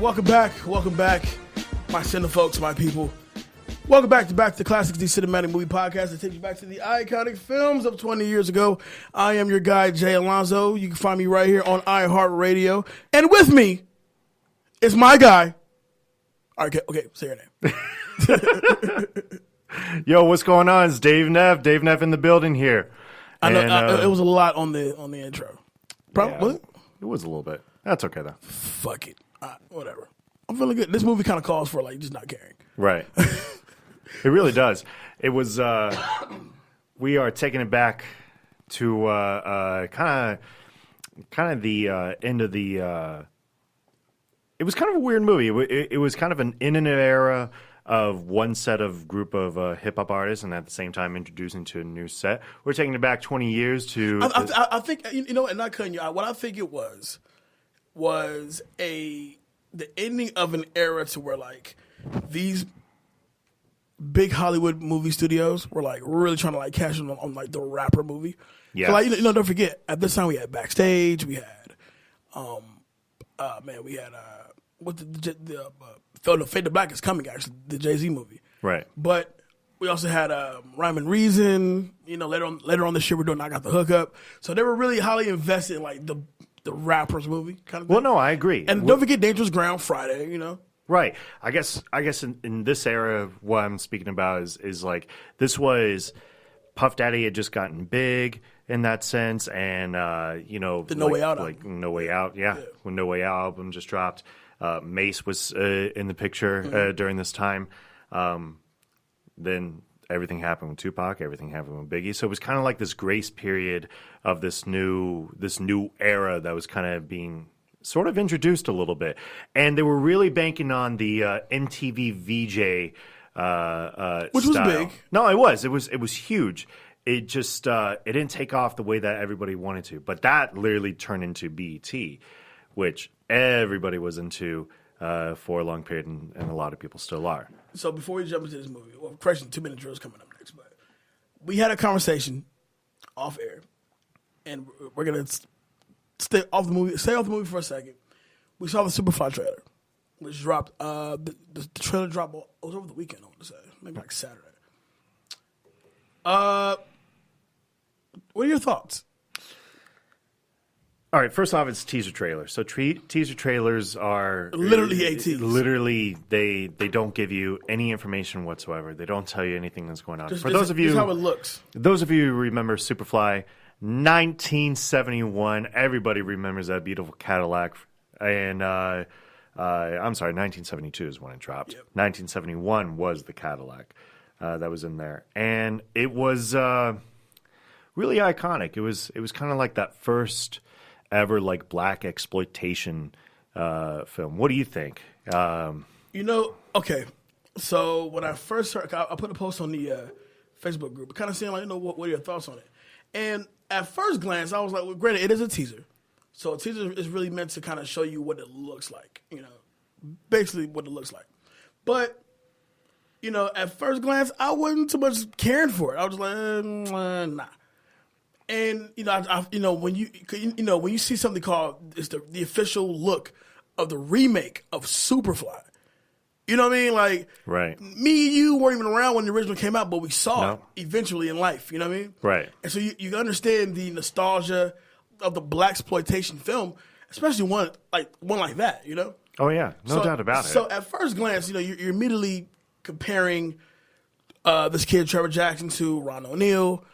Welcome back, my cine folks, my people. Welcome back to the Classics, the Cinematic Movie Podcast that takes you back to the iconic films of 20 years ago. I am your guy, Jay Alonzo. You can find me right here on iHeartRadio. And with me is my guy. Okay, say your name. Yo, what's going on? It's Dave Neff. Dave Neff in the building here. I know it was a lot on the intro. Probably. Yeah, it was a little bit. That's okay though. Fuck it. Whatever. I'm feeling good. This movie kind of calls for just not caring. Right. It really does. It was. We are taking it back to kind of the end of the. It was kind of a weird movie. It was kind of in an era of one set of group of hip hop artists, and at the same time introducing to a new set. We're taking it back 20 years to. I think and not cutting you out. What I think it was the ending of an era to where these big Hollywood movie studios were really trying to cash in on the rapper movie. Yeah. So, don't forget, at this time we had Backstage, we had what the Fade to Black is coming, actually, the Jay-Z movie. Right. But we also had Rhyme and Reason. Later on this year we're doing I Got the Hookup. So they were really highly invested in the rappers movie kind of thing. Well, no, I agree. And don't forget Dangerous Ground Friday, Right. I guess in this era, what I'm speaking about is this was Puff Daddy had just gotten big in that sense, and the No Way Out album. No Way Out, yeah. When No Way Out album just dropped, Mace was in the picture during this time. Then everything happened with Tupac, everything happened with Biggie, so it was kind of like this grace period of this new era that was kind of being sort of introduced a little bit, and they were really banking on the MTV VJ which style. Was big. No, it was huge. It just it didn't take off the way that everybody wanted to, but that literally turned into BET, which everybody was into for a long period, and a lot of people still are. So before we jump into this movie, well, correction, 2-minute drill is coming up next, but we had a conversation off air, and we're gonna stay off the movie for a second. We saw the Superfly trailer, which dropped. The trailer dropped. It was over the weekend. I want to say maybe Saturday. What are your thoughts? All right, first off, it's teaser trailers. So teaser trailers are literally ATs. Literally, they don't give you any information whatsoever. They don't tell you anything that's going on. For those of you, how it looks. Those of you who remember Superfly, 1971. Everybody remembers that beautiful Cadillac. And I'm sorry, 1972 is when it dropped. Yep. 1971 was the Cadillac that was in there, and it was really iconic. It was kind of like that first ever black exploitation film. What do you think? Okay. So when I first heard, I put a post on the Facebook group, kind of saying what are your thoughts on it? And at first glance, I was like, well, granted, it is a teaser, so a teaser is really meant to kind of show you what it looks like, basically what it looks like. But at first glance, I wasn't too much caring for it. I was like, nah. And when you see something called it's the official look of the remake of Superfly, you know what I mean? Right. Me and you weren't even around when the original came out, but we saw it eventually in life. You know what I mean? Right. And so you understand the nostalgia of the blaxploitation film, especially one like that. Oh yeah, no doubt about it. So at first glance, you're immediately comparing this kid Trevor Jackson to Ron O'Neal.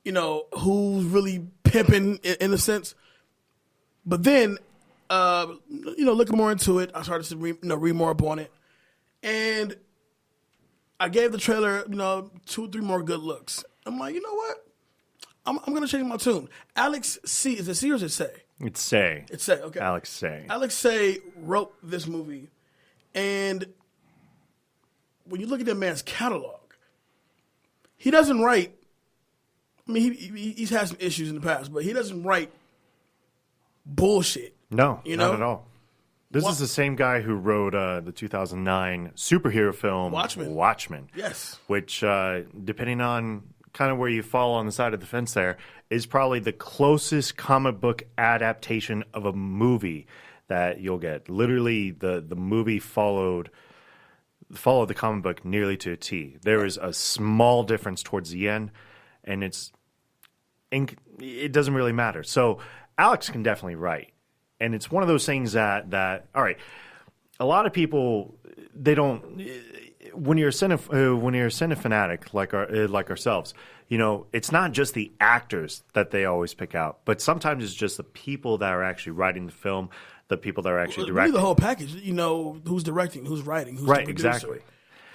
Who's really pimping in a sense. But then, looking more into it, I started to read more up on it. And I gave the trailer, 2 or 3 more good looks. I'm like, you know what? I'm going to change my tune. Alex C. Is it C or is it Say? It's Say. It's Say, okay. Alex Say. Alex Say wrote this movie. And when you look at that man's catalog, he doesn't write. I mean, he's had some issues in the past, but he doesn't write bullshit. No, not at all. This is the same guy who wrote the 2009 superhero film Watchmen. Yes. Which, depending on kind of where you fall on the side of the fence there, is probably the closest comic book adaptation of a movie that you'll get. Literally, the movie followed the comic book nearly to a T. There is a small difference towards the end, and it doesn't really matter. So Alex can definitely write, and it's one of those things that all right. A lot of people, they don't. When you're a cine fanatic like ourselves, it's not just the actors that they always pick out, but sometimes it's just the people that are actually writing the film, the people that are actually directing. Really the whole package. Who's directing, who's writing, who's the producer, exactly.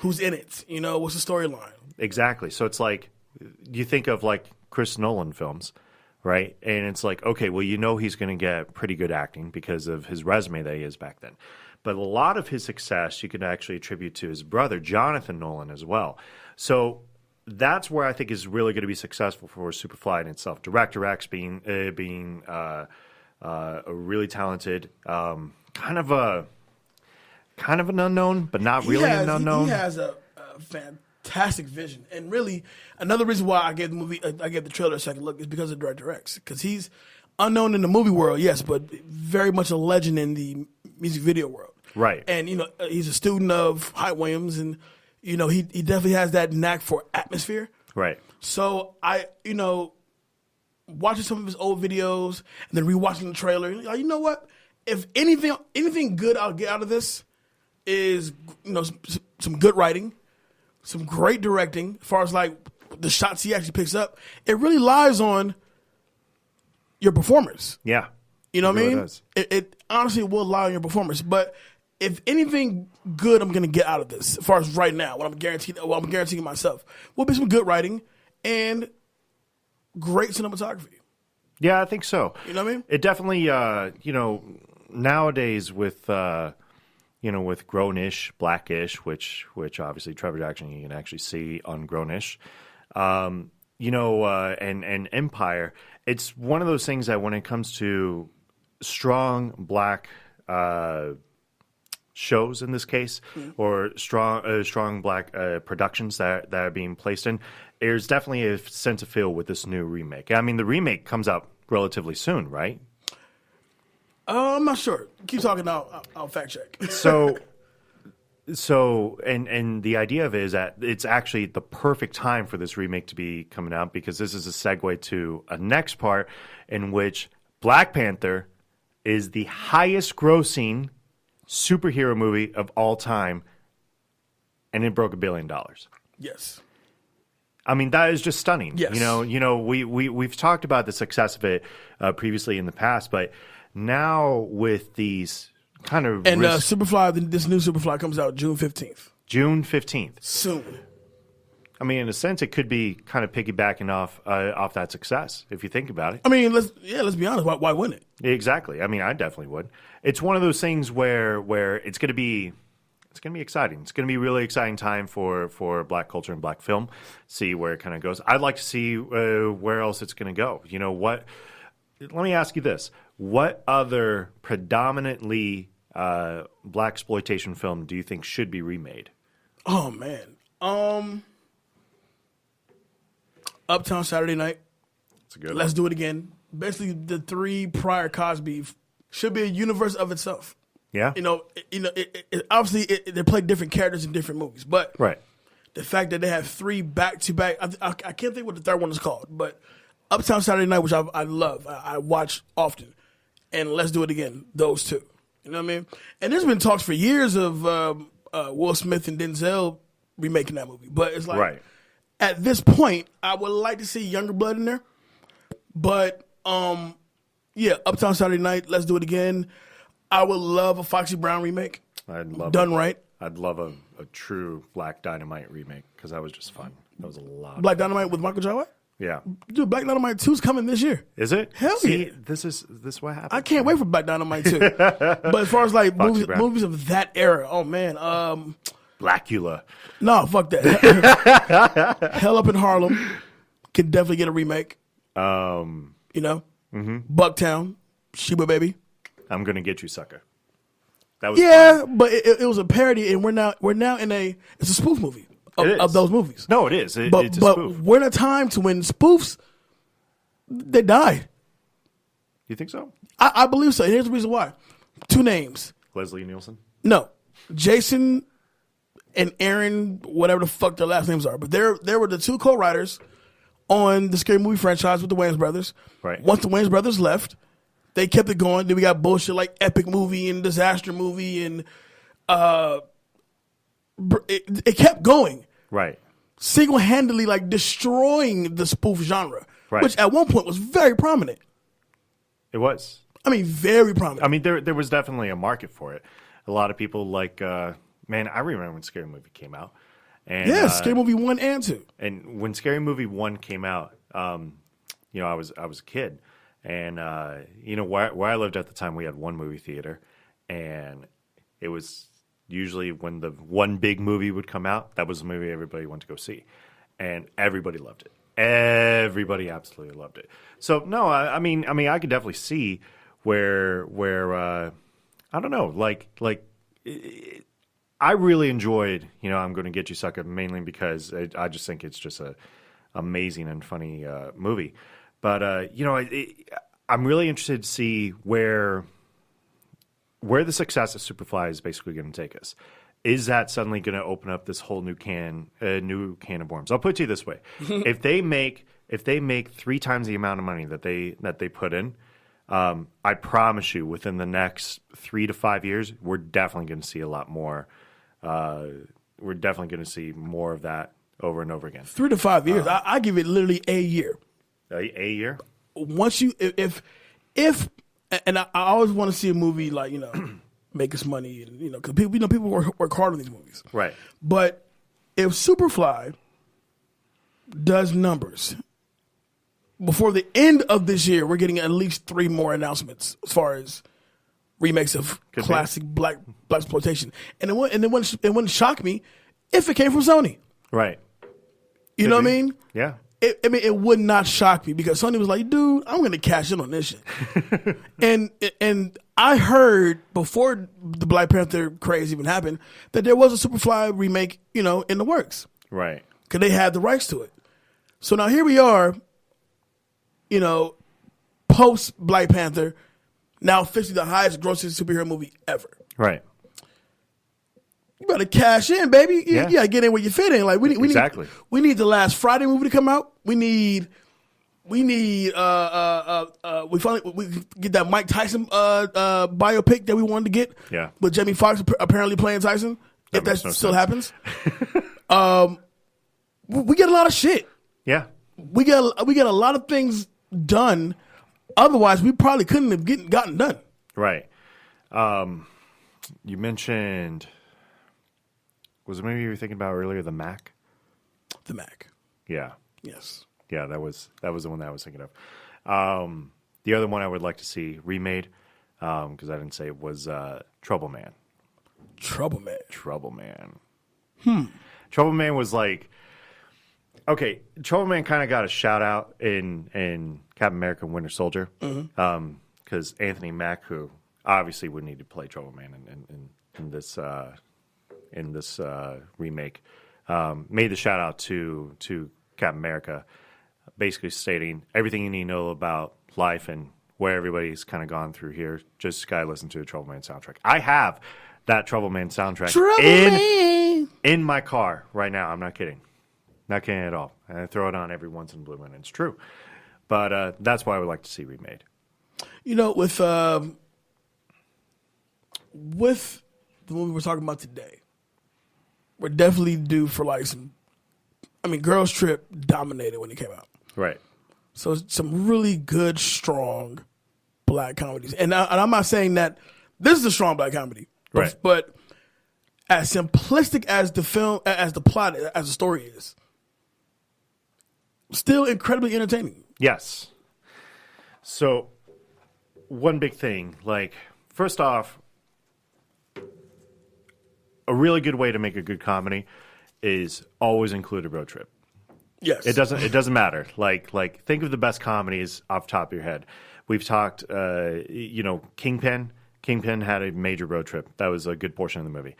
Who's in it. What's the storyline? Exactly. So it's like you think of like Chris Nolan films, right? And it's like, okay, well, he's going to get pretty good acting because of his resume that he has back then. But a lot of his success you can actually attribute to his brother, Jonathan Nolan, as well. So that's where I think is really going to be successful for Superfly in itself. Director X being a really talented, kind of an unknown, but not really an unknown. He has a fantastic vision, and really another reason why I gave the trailer a second look is because of Director X, because he's unknown in the movie world, yes, but very much a legend in the music video world. Right. And, he's a student of Hype Williams, and, he definitely has that knack for atmosphere. Right. So watching some of his old videos and then rewatching the trailer, you know what? If anything good I'll get out of this is, some good writing, some great directing, as far as like the shots he actually picks up, it really lies on your performers. Yeah. You know what I mean? Does. It honestly will lie on your performance. But if anything good I'm going to get out of this, as far as right now, what I'm guaranteeing myself, will be some good writing and great cinematography. Yeah, I think so. You know what I mean? It definitely, nowadays with, with Grown-ish, Black-ish, which obviously Trevor Jackson you can actually see on Grown-ish, and Empire, it's one of those things that when it comes to strong Black shows in this case, or strong Black productions that are being placed in, there's definitely a sense of feel with this new remake. I mean, the remake comes out relatively soon, right? I'm not sure. Keep talking. I'll fact check. So, and the idea of it is that it's actually the perfect time for this remake to be coming out, because this is a segue to a next part in which Black Panther is the highest grossing superhero movie of all time, and it broke $1 billion. Yes. I mean, that is just stunning. Yes. We've talked about the success of it previously in the past, but now with these kind of Superfly, this new Superfly comes out June 15th. June 15th. Soon. I mean, in a sense, it could be kind of piggybacking off that success if you think about it. I mean, let's be honest. Why wouldn't it? Exactly. I mean, I definitely would. It's one of those things where it's going to be exciting. It's going to be a really exciting time for Black culture and Black film. See where it kind of goes. I'd like to see where else it's going to go. You know what? Let me ask you this: what other predominantly Black exploitation film do you think should be remade? Oh man. Uptown Saturday Night. That's a good Let's one. Do It Again. Basically, the three prior Cosby should be a universe of itself. Yeah. Obviously they play different characters in different movies, but Right. the fact that they have three back-to-back, I can't think what the third one is called, but Uptown Saturday Night, which I love, I watch often, and Let's Do It Again, those two. You know what I mean? And there's been talks for years of Will Smith and Denzel remaking that movie, but it's like, Right. at this point, I would like to see younger blood in there, but yeah, Uptown Saturday Night, Let's Do It Again. I would love a Foxy Brown remake. Right. I'd love a true Black Dynamite remake, because that was just fun. That was a lot. Black Dynamite with Michael Jai White? Yeah. Dude, Black Dynamite 2 is coming this year. Is it? Hell See, yeah. This is what happened. I can't wait for Black Dynamite 2. But as far as like movies of that era, oh man. Blackula. No, fuck that. Hell Up in Harlem can definitely get a remake. Bucktown, Sheba Baby. I'm Gonna Get You, Sucker. That was fun. But it was a parody, and we're now in it's a spoof movie of those movies. No, it is. It's a but spoof. we're in a time to when spoofs, they die. You think so? I believe so. And here's the reason why. Two names. Leslie Nielsen? No. Jason and Aaron, whatever the fuck their last names are. But they were the two co-writers on the Scary Movie franchise with the Wayans brothers. Right. Once the Wayans brothers left, they kept it going. Then we got bullshit like Epic Movie and Disaster Movie, and it kept going. Right. Single-handedly like destroying the spoof genre, right. which at one point was very prominent. It was. I mean, very prominent. I mean, there was definitely a market for it. A lot of people like, man, I remember when Scary Movie came out. And, yeah, Scary Movie 1 and 2. And when Scary Movie 1 came out, you know, I was a kid. And, you know, where I lived at the time, we had one movie theater. And it was usually when the one big movie would come out, that was the movie everybody went to go see. And everybody loved it. Everybody absolutely loved it. So, no, I mean, I could definitely see where I don't know, like I really enjoyed, you know, I'm Going to Get You Sucker, mainly because I just think it's just a amazing and funny movie. But you know, I'm really interested to see where the success of Superfly is basically going to take us. Is that suddenly going to open up this whole new can of worms? I'll put it to you this way: if they make 3 times the amount of money that they put in, I promise you, within the next 3 to 5 years, we're definitely going to see a lot more. We're definitely going to see more of that over and over again. 3 to 5 years. I give it literally a year. A year? Once you, if, and I always want to see a movie like, you know, make us money, and, you know, because people work hard on these movies. Right. But if Superfly does numbers, before the end of this year, we're getting at least 3 more announcements as far as remakes of classic black exploitation, and it wouldn't shock me if it came from Sony. Right. You know what I mean? Yeah. It would not shock me because Sony was like, dude, I'm going to cash in on this shit. and I heard before the Black Panther craze even happened that there was a Superfly remake, you know, in the works. Right. Because they had the rights to it. So now here we are, you know, post Black Panther, now officially the highest grossing superhero movie ever. Right. You better cash in, baby. You gotta get in where you fit in. Like we need the last Friday movie to come out. We finally get that Mike Tyson biopic that we wanted to get. Yeah. With Jamie Foxx apparently playing Tyson. If that still happens. We get a lot of shit. Yeah. We get a lot of things done. Otherwise, we probably couldn't have gotten done. Right. You mentioned, was it maybe you were thinking about earlier, The Mac? The Mac. Yeah. Yes. Yeah, that was the one that I was thinking of. The other one I would like to see remade, because I didn't say it, was Trouble Man. Trouble Man. Trouble Man was like, okay, Trouble Man kind of got a shout out in Captain America: Winter Soldier, because Anthony Mack, who obviously would need to play Trouble Man in this remake, made the shout out to Captain America, basically stating everything you need to know about life and where everybody's kind of gone through here. Just gotta listen to the Trouble Man soundtrack. I have that Trouble Man soundtrack in my car right now. I'm not kidding. Not kidding at all. I throw it on every once in a blue moon. It's true. But that's why I would like to see remade. You know, with the movie we're talking about today, we're definitely due for like some. I mean, Girls Trip dominated when it came out. Right. So some really good, strong black comedies. And I'm not saying that this is a strong black comedy. Right. But as simplistic as the film, as the plot, as the story is, still incredibly entertaining. Yes. So one big thing, like, first off, a really good way to make a good comedy is always include a road trip. Yes. It doesn't matter. Like think of the best comedies off the top of your head. We've talked Kingpin. Kingpin had a major road trip. That was a good portion of the movie.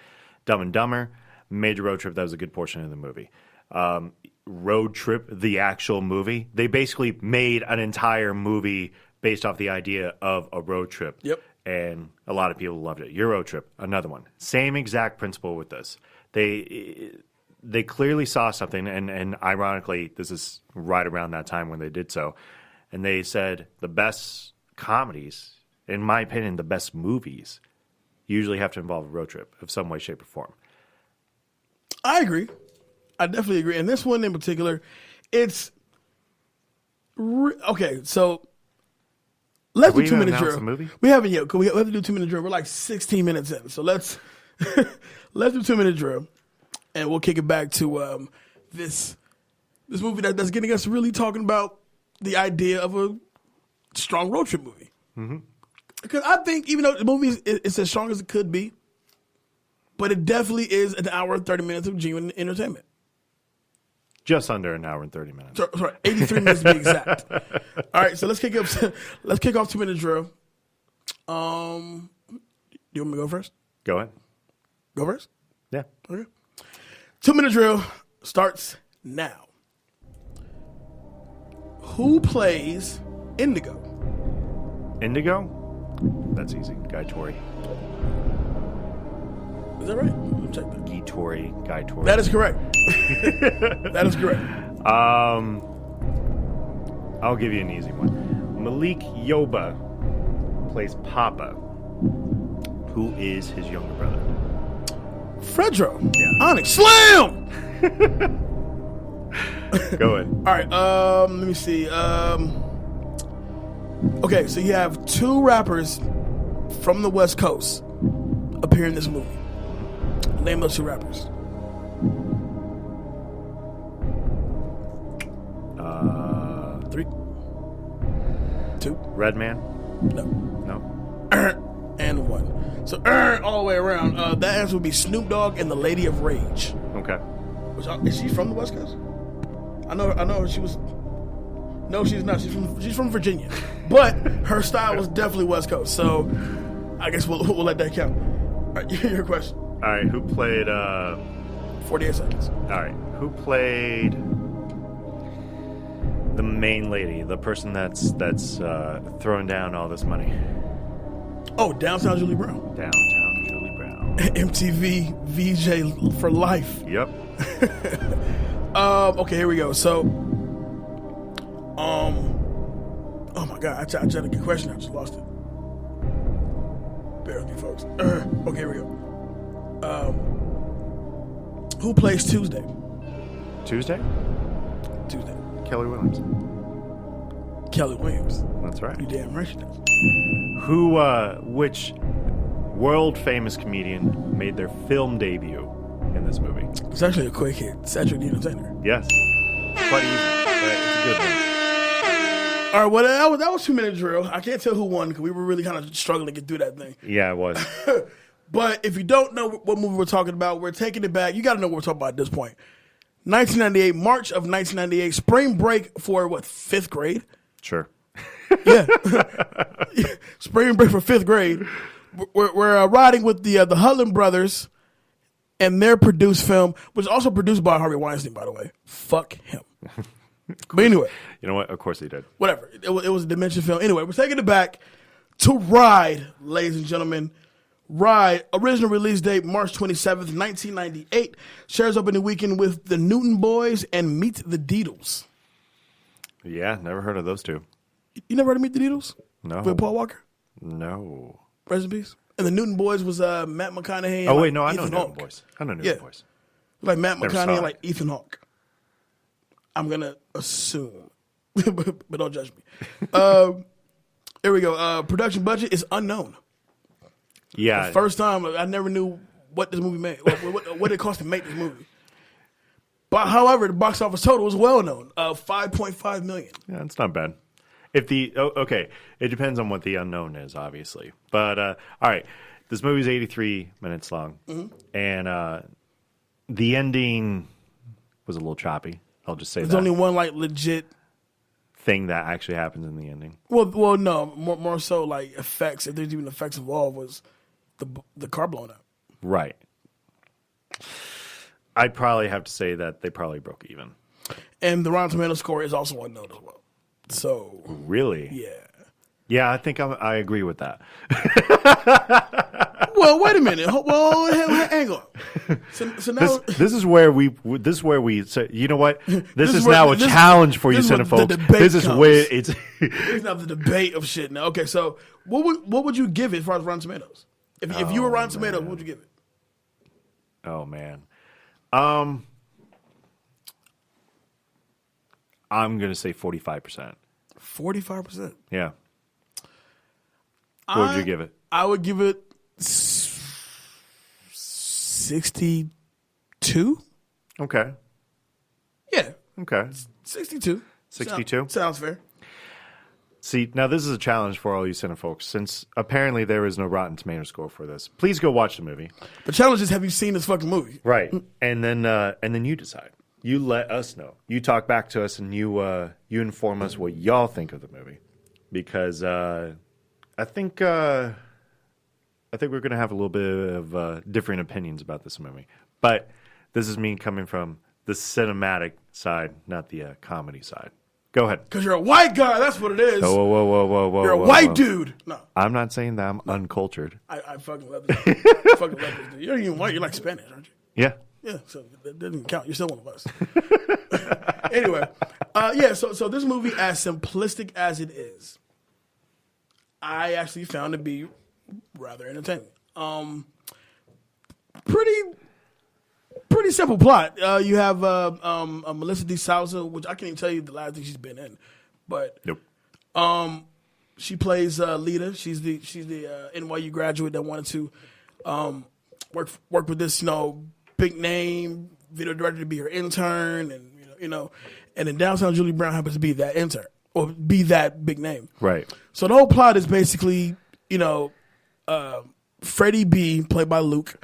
Dumb and Dumber, major road trip. That was a good portion of the movie. Road Trip, the actual movie, they basically made an entire movie based off the idea of a road trip. Yep. and a lot of people loved it. Euro Trip, another one. Same exact principle with this. They clearly saw something, and ironically, this is right around that time when they did so, and they said the best comedies, in my opinion, the best movies, usually have to involve a road trip of some way, shape, or form. I agree. I definitely agree. And this one in particular, it's okay. So let's do 2-minute drill. Movie? We haven't yet. We have to do 2-minute drill. We're like 16 minutes in, so let's do 2-minute drill, and we'll kick it back to this movie that's getting us really talking about the idea of a strong road trip movie. Mm-hmm. Because I think even though the movie is as strong as it could be, but it definitely is an hour and 30 minutes of genuine entertainment. Just under an hour and 30 minutes. Sorry, 83 minutes to be exact. All right, so let's kick off 2-minute drill. You want me to go first? Go ahead. Go first? Yeah. Okay. 2-minute drill starts now. Who plays Indigo? Indigo? That's easy. Guy Tori. Is that right? Let me check that. Guy Tori. That is correct. That is correct. I'll give you an easy one. Malik Yoba plays Papa. Who is his younger brother? Fredro. Yeah. Onyx. Slam! Go ahead. All right, let me see. Okay, so you have 2 rappers from the West Coast appear in this movie. Name those 2 rappers. 3, 2. Redman? No. No. And 1. So all the way around. That answer would be Snoop Dogg and the Lady of Rage. Okay. Is she from the West Coast? I know she was. No, she's not. She's from Virginia, but her style was definitely West Coast. So I guess we'll let that count. All right, your question. All right, who played 48 seconds. All right, who played the main lady, the person that's throwing down all this money? Oh, Downtown Julie Brown. Downtown Julie Brown. MTV VJ for life. Yep. Okay, here we go. So, oh my God, I tried to get a question. I just lost it. Bear with me, folks. Okay, here we go. Who plays Tuesday? Tuesday? Tuesday. Kelly Williams. Kelly Williams. That's right. You damn right she does. Which world famous comedian made their film debut in this movie? It's actually a quick hit. Cedric the Entertainer. Yes. Quite easy. But it's a good one. All right, well, that was 2-minute drill. I can't tell who won because we were really kind of struggling to get through that thing. Yeah, it was. But if you don't know what movie we're talking about, we're taking it back. You got to know what we're talking about at this point. 1998, March of 1998, spring break for what, 5th grade? Sure. Yeah. Spring break for 5th grade. We're riding with the Hudlin brothers and their produced film, which is also produced by Harvey Weinstein, by the way. Fuck him. But anyway. You know what? Of course he did. Whatever. It was a Dimension film. Anyway, we're taking it back to Ride, ladies and gentlemen. Ride, original release date March 27th, 1998. Shares opening weekend with the Newton Boys and Meet the Deedles. Yeah, never heard of those two. You never heard of Meet the Deedles? No. With Paul Walker? No. Rest in peace. And the Newton Boys was Matt McConaughey. Oh, wait, no, I know Ethan Newton Hawke. Boys. I know Newton Boys. Like Matt Never McConaughey saw and like it. Ethan Hawke. I'm going to assume. but don't judge me. Here we go. Production budget is unknown. Yeah. The first time, I never knew what this movie made, what it cost to make this movie. But however, the box office total was well known, $5.5 million. Yeah, it's not bad. Okay, it depends on what the unknown is, obviously. But all right, this movie's 83 minutes long, and the ending was a little choppy. I'll just say There's that. only one like legit thing that actually happens in the ending. Well, no, more so like effects. If there's even effects involved, was the car blowing up. Right. I'd probably have to say that they probably broke even. And the Rotten Tomatoes score is also unknown as well. So Really? yeah. Yeah, I think I agree with that. Well, wait a minute. Well, hang on. So now This is where we say, you know what? This is now a challenge for you, Cinefolks. This is where it's. Here's now the debate of shit. Now, okay, so what would you give it as far as Rotten Tomatoes? If you were Rotten Tomatoes, what would you give it? Oh man, I'm gonna say 45%. 45%. Yeah. What would you give it? I would give it 62. Okay. Yeah. Okay. 62. 62? Sounds fair. See, now this is a challenge for all you Cinefolks, since apparently there is no Rotten Tomato score for this. Please go watch the movie. The challenge is, have you seen this fucking movie? Right. And then you decide. You let us know. You talk back to us, and you inform us what y'all think of the movie. Because I think we're going to have a little bit of different opinions about this movie. But this is me coming from the cinematic side, not the comedy side. Go ahead. Because you're a white guy. That's what it is. Whoa. You're a white dude. No. I'm not saying that. I'm uncultured. I fucking love this. Fucking love this dude. You're not even white. You're like Spanish, aren't you? Yeah. Yeah, so that doesn't count. You're still one of us. Anyway, so this movie, as simplistic as it is, I actually found to be rather entertaining. Pretty simple plot. You have Melissa DeSouza, which I can't even tell you the last thing she's been in, but Nope. she plays Lita. She's the NYU graduate that wanted to work with this big name video director to be her intern, and and in downtown Julie Brown happens to be that intern or be that big name. Right. So the whole plot is basically, Freddie B, played by Luke,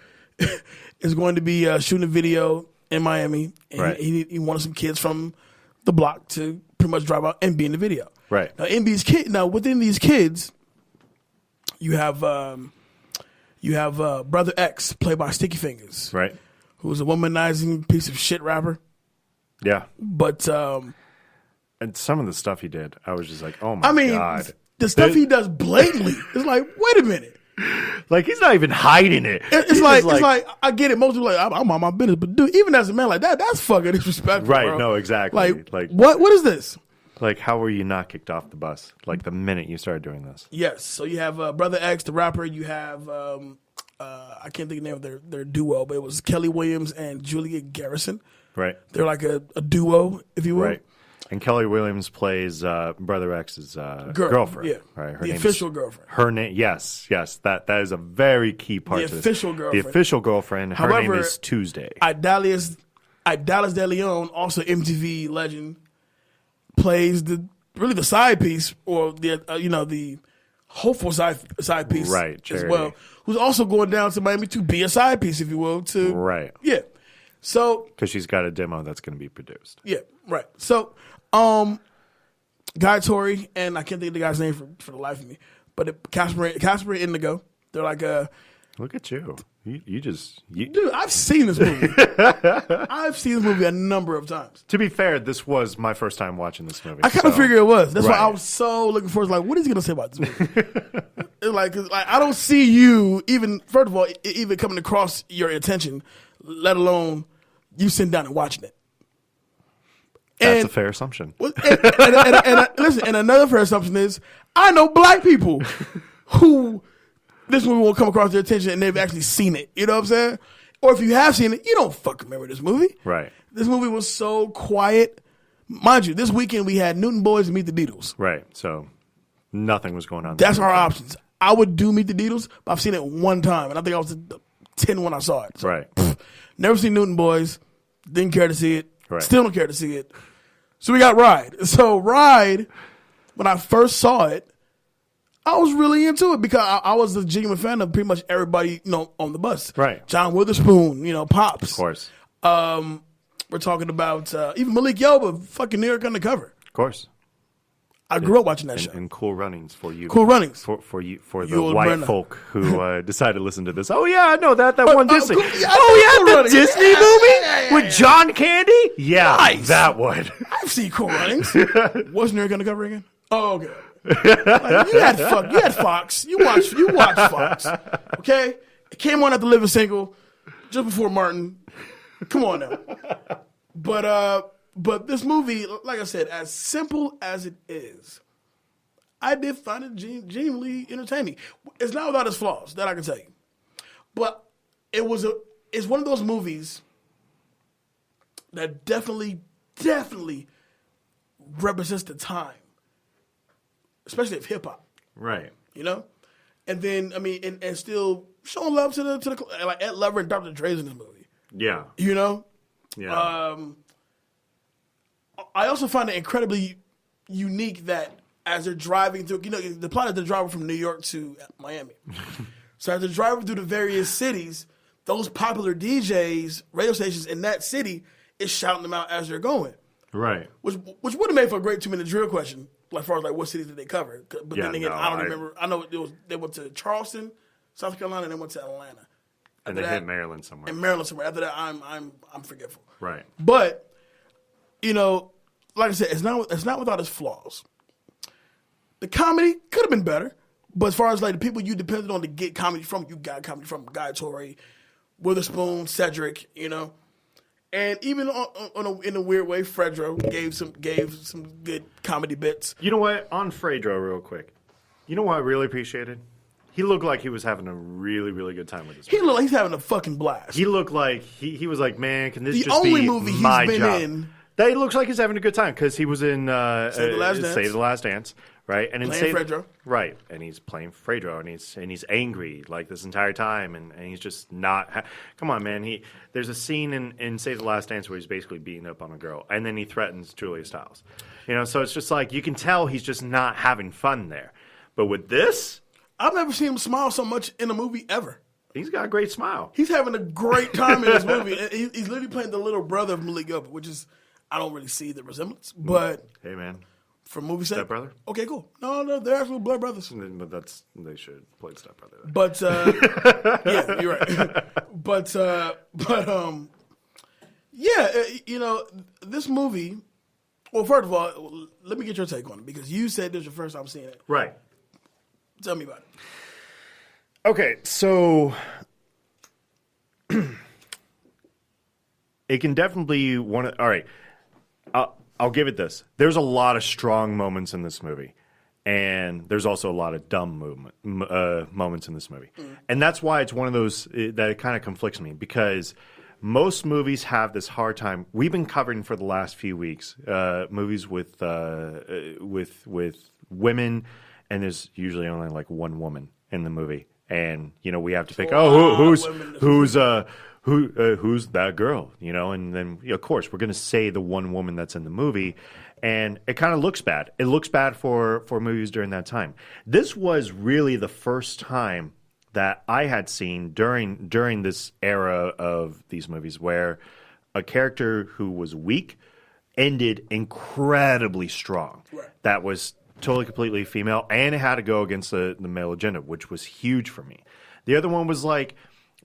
is going to be shooting a video in Miami, and right. he wanted some kids from the block to pretty much drive out and be in the video. Right. Now within these kids, you have Brother X, played by Sticky Fingers, Right. who's a womanizing piece of shit rapper. Yeah. But and some of the stuff he did, I was just like, oh my God. The stuff he does blatantly, it's like, wait a minute. Like, he's not even hiding it. It's like I get it. Most people are like, I'm on my business, but dude, even as a man like that, that's fucking disrespectful. Right? Bro. No, exactly. Like what is this? Like, how were you not kicked off the bus? Like the minute you started doing this. Yes. So you have Brother X, the rapper. You have I can't think of the name of their duo, but it was Kelly Williams and Julia Garrison. Right. They're like a duo, if you will. Right. And Kelly Williams plays Brother X's girlfriend. Yeah. Right. The official girlfriend. Her name. Yes. That is a very key part. The to official this. girlfriend. The official girlfriend. Her However, name is Tuesday. Dallas De Leon, also MTV legend, plays the side piece, or the hopeful side piece, right, as well, who's also going down to Miami to be a side piece, if you will. Right. Yeah. So because she's got a demo that's going to be produced. Yeah. Right. So, Guy Tori, and I can't think of the guy's name for the life of me, but Casper Indigo. They're like Look at you. You Dude, I've seen this movie. I've seen this movie a number of times. To be fair, this was my first time watching this movie. I kind of figured it was. That's why I was so looking forward to, like, what is he going to say about this movie? It's like I don't see you, even, first of all, even coming across your attention, let alone you sitting down and watching it. That's a fair assumption. And listen, and another fair assumption is, I know black people who this movie won't come across their attention and they've actually seen it. You know what I'm saying? Or if you have seen it, you don't fucking remember this movie. Right. This movie was so quiet. Mind you, this weekend we had Newton Boys and Meet the Beatles. Right. So nothing was going on. That's our options. I would do Meet the Beatles, but I've seen it one time, and I think I was 10 when I saw it. So, right. Never seen Newton Boys. Didn't care to see it. Right. Still don't care to see it. So we got Ride. So Ride, when I first saw it, I was really into it because I was a genuine fan of pretty much everybody, on the bus. Right. John Witherspoon, Pops. Of course. We're talking about even Malik Yoba, fucking New York Undercover. Of course. I grew up watching that show. And Cool Runnings for you. Cool Runnings. For the old white Brenna. folk who decided to listen to this. Oh, yeah, I know that one Disney. Cool the Runnings. Disney movie with John Candy? Yeah, Nice. that one. I've seen Cool Runnings. What's New York Undercover again? Oh, okay. Like, you had Fox. You watched Fox. Okay? It came on at the Living Single just before Martin. Come on now. But this movie, like I said, as simple as it is, I did find it genuinely entertaining. It's not without its flaws, that I can tell you. But it's one of those movies that definitely represents the time, especially of hip hop. Right. You know? And then, I mean, and still showing love to the like Ed Lover and Dr. Dre's in this movie. Yeah. You know? Yeah. I also find it incredibly unique that as they're driving through, you know, the plot is they're driving from New York to Miami. So as they're driving through the various cities, those popular DJs, radio stations in that city is shouting them out as they're going. Right. Which would have made for a great 2-minute drill question, like far as like what cities did they cover? But then again, I don't remember. I know they went to Charleston, South Carolina, and they went to Atlanta. And they hit Maryland somewhere. And Maryland somewhere. After that, I'm forgetful. Right. But you know, like I said, it's not without its flaws. The comedy could have been better, but as far as like the people you depended on to get comedy from, you got comedy from Guy Torrey, Witherspoon, Cedric, you know, and even in a weird way, Fredro gave some good comedy bits. You know what? On Fredro, real quick. You know what I really appreciated? He looked like he was having a really, really good time with this movie. He looked like he's having a fucking blast. He looked like he was like, man, can this the just only be movie he's my been job? in. That he looks like he's having a good time because he was in Save the Last Dance, right? And playing Fredro, right? And he's playing Fredro, and he's angry like this entire time, and he's just not. Come on, man. There's a scene in Save the Last Dance where he's basically beating up on a girl, and then he threatens Julia Stiles. You know, so it's just like you can tell he's just not having fun there. But with this, I've never seen him smile so much in a movie ever. He's got a great smile. He's having a great time in this movie. He's literally playing the little brother of Malik Yoba, which is, I don't really see the resemblance, but hey, man, for movie sake, stepbrother. Okay, cool. No, they're actually blood brothers. But they should play stepbrother. But yeah, you're right. but yeah, you know, this movie. Well, first of all, let me get your take on it because you said this was your first time seeing it. Right. Tell me about it. Okay, so it can definitely be one of. All right, I'll give it this. There's a lot of strong moments in this movie, and there's also a lot of dumb moments in this movie, and that's why it's one of those that it kind of conflicts me because most movies have this hard time. We've been covering for the last few weeks movies with women, and there's usually only like one woman in the movie. And you know we have to pick. Who's that girl? You know, and then of course we're going to say the one woman that's in the movie, and it kind of looks bad. It looks bad for movies during that time. This was really the first time that I had seen during this era of these movies where a character who was weak ended incredibly strong. Right. That was totally, completely female, and it had to go against the male agenda, which was huge for me. The other one was like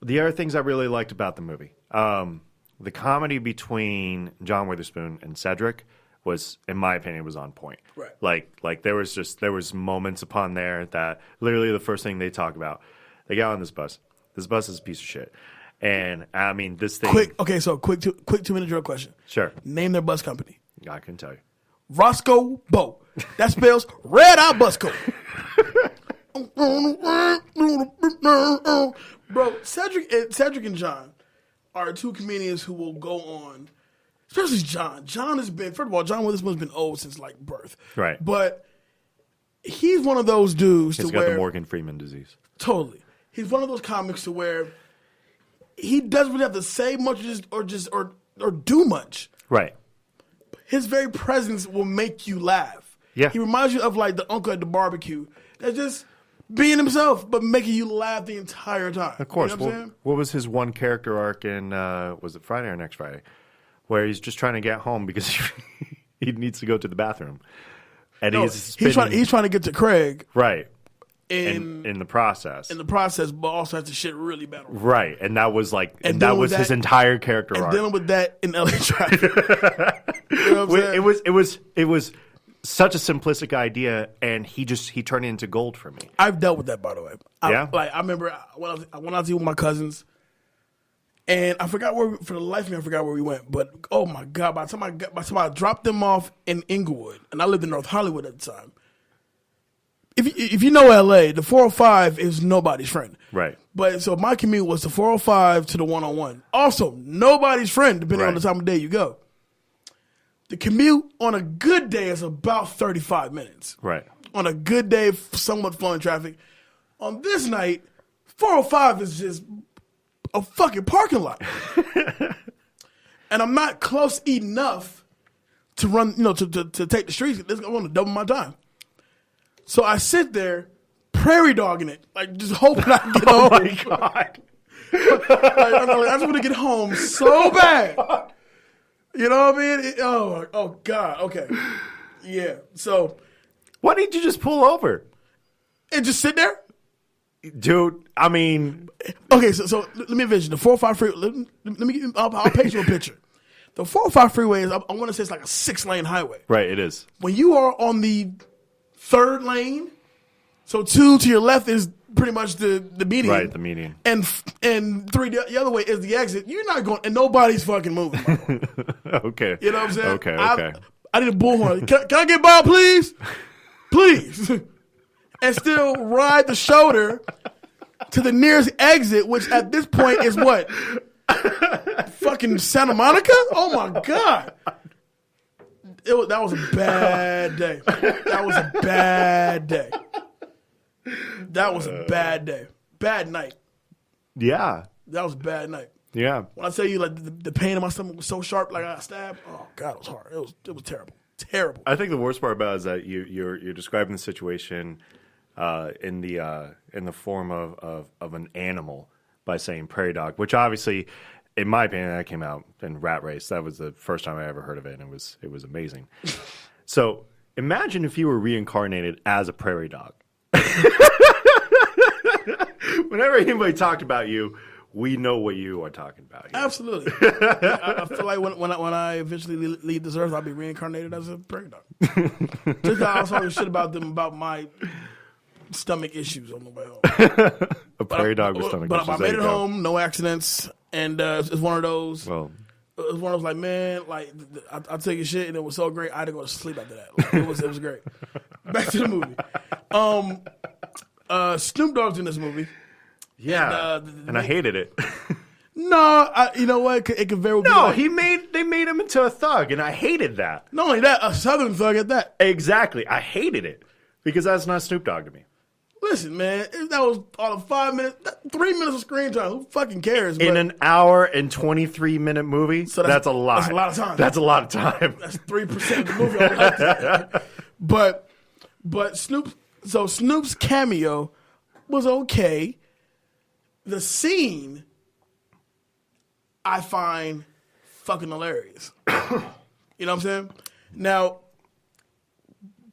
the other things I really liked about the movie. The comedy between John Witherspoon and Cedric was, in my opinion, was on point. Right. Like there was moments upon there that literally the first thing they talk about, they get on this bus. This bus is a piece of shit. And I mean, this thing. Quick 2-minute drill question. Sure. Name their bus company. I can tell you. Roscoe Bow. That spells Red Eye Busco. Bro, Cedric and John are two comedians who will go on, especially John. John has been, first of all, John Witherspoon's been old since like birth. Right. But he's one of those dudes He's got the Morgan Freeman disease. Totally. He's one of those comics to where he doesn't really have to say much or do much. Right. His very presence will make you laugh. Yeah. He reminds you of like the uncle at the barbecue that's just being himself, but making you laugh the entire time. Of course. You know what I'm saying? What was his one character arc in, was it Friday or Next Friday? Where he's just trying to get home because he needs to go to the bathroom. And he's trying to get to Craig. Right. In the process. But also has to shit really bad. Right. And that was like, and that was his entire character arc. And dealing with that in LA traffic. You know what I'm saying? It was such a simplistic idea, and he turned it into gold for me. I've dealt with that, by the way. Yeah? I remember when I went out to eat with my cousins, and I forgot for the life of me, I forgot where we went. But, oh, my God, by the time I dropped them off in Inglewood, and I lived in North Hollywood at the time, if you know L.A., the 405 is nobody's friend. Right. But so my commute was the 405 to the 101. Also, nobody's friend, depending on the time of day you go. The commute on a good day is about 35 minutes. Right. On a good day, somewhat flowing traffic. On this night, 405 is just a fucking parking lot. And I'm not close enough to run, to take the streets. I want to double my time. So I sit there, prairie dogging it, like just hoping I can get home. Oh my God. I just want to get home so bad. You know what I mean? Oh God. Okay. Yeah. So. Why didn't you just pull over? And just sit there? Dude, I mean. Okay, so let me envision. The 405 freeway, I'll paint you a picture. The 405 freeway is, I want to say it's like a 6-lane highway. Right, it is. When you are on the 3rd lane, so 2 to your left is pretty much the median. Right, the median. And 3 the other way is the exit. You're not going, and nobody's fucking moving. Okay. You know what I'm saying? Okay. I need a bullhorn. Can I get by, please? Please. And still ride the shoulder to the nearest exit, which at this point is what? Fucking Santa Monica? Oh my God. That was a bad day. That was a bad day. That was a bad day. Bad night. Yeah. That was a bad night. Yeah. When I tell you, like, the pain in my stomach was so sharp, like I got stabbed. Oh God, it was hard. It was terrible. Terrible. I think the worst part about it is that you're describing the situation in the form of an animal by saying prairie dog, which obviously, in my opinion, that came out in Rat Race. That was the first time I ever heard of it, and it was amazing. So imagine if you were reincarnated as a prairie dog. Whenever anybody talked about you, we know what you are talking about here. Absolutely. I feel like when I eventually leave this earth, I'll be reincarnated as a prairie dog. Just because I was talking shit about them, about my stomach issues on the way home. A prairie dog with stomach issues. But I made it home, no accidents, and it's one of those. Well, it was one of those like, man, like I took your shit and it was so great. I had to go to sleep after that. Like, it was great. Back to the movie. Snoop Dogg's in this movie. Yeah, and I hated it. No, you know what? It could very well be. No, like, they made him into a thug, and I hated that. Not only that, a Southern thug at that. Exactly, I hated it because that's not Snoop Dogg to me. Listen, man, that was all of 5 minutes, 3 minutes of screen time. Who fucking cares? In an hour and 23-minute movie, so that's a lot. That's a lot of time. That's a lot of time. That's 3% of the movie. I like that. But Snoop's cameo was okay. The scene I find fucking hilarious. You know what I'm saying? Now,